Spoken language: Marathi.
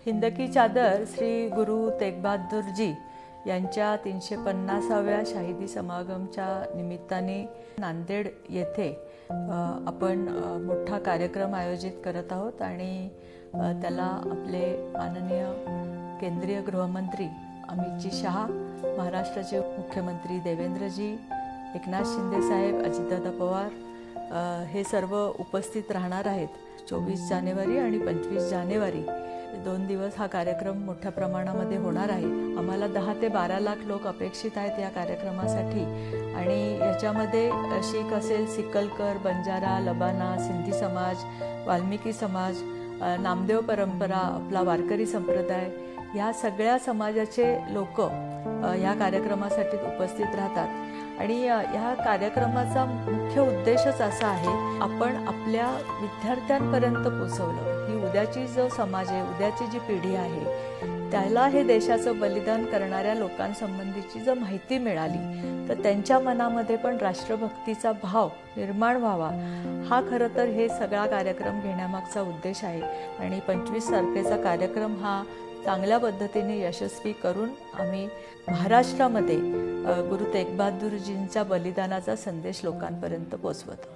हिंद की चादर श्री गुरु तेग बहादुर जी यांच्या 350व्या शाहिदी समागमच्या निमित्ताने नांदेड येथे आपण मोठा कार्यक्रम आयोजित करत आहोत आणि त्याला आपले माननीय केंद्रीय गृहमंत्री अमितजी शहा, महाराष्ट्राचे मुख्यमंत्री देवेंद्रजी, एकनाथ शिंदे साहेब, अजितदादा पवार हे सर्व उपस्थित राहणार आहेत। 24 जानेवारी आणि 25 जानेवारी 2 दिवस हा कार्यक्रम मोठ्या प्रमाणामध्ये होणार आहे। आम्हाला 10 ते 12 लाख लोक अपेक्षित आहेत या कार्यक्रमासाठी आणि याच्यामध्ये शीख असेल, सिकलकर, बंजारा, लबाना, सिंधी समाज, वाल्मिकी समाज, नामदेव परंपरा, आपला वारकरी संप्रदाय या सगळ्या समाजाचे लोक या कार्यक्रमासाठी उपस्थित राहतात आणि या कार्यक्रमाचा मुख्य उद्देशच असा आहे, आपण आपल्या विद्यार्थ्यांपर्यंत पोहोचवलं। ही उद्याची जो समाज आहे, उद्याची जी पिढी आहे, त्याला हे देशाचं बलिदान करणाऱ्या लोकांसंबंधीची जर माहिती मिळाली तर त्यांच्या मनामध्ये पण राष्ट्रभक्तीचा भाव निर्माण व्हावा, हा खरं तर हे सगळा कार्यक्रम घेण्यामागचा उद्देश आहे। आणि 25 तारखेचा कार्यक्रम हा चांगल्या पद्धतीने यशस्वी करून आम्ही महाराष्ट्रामध्ये गुरु तेग बहादुरजींच्या बलिदानाचा संदेश लोकांपर्यंत पोहोचवतो।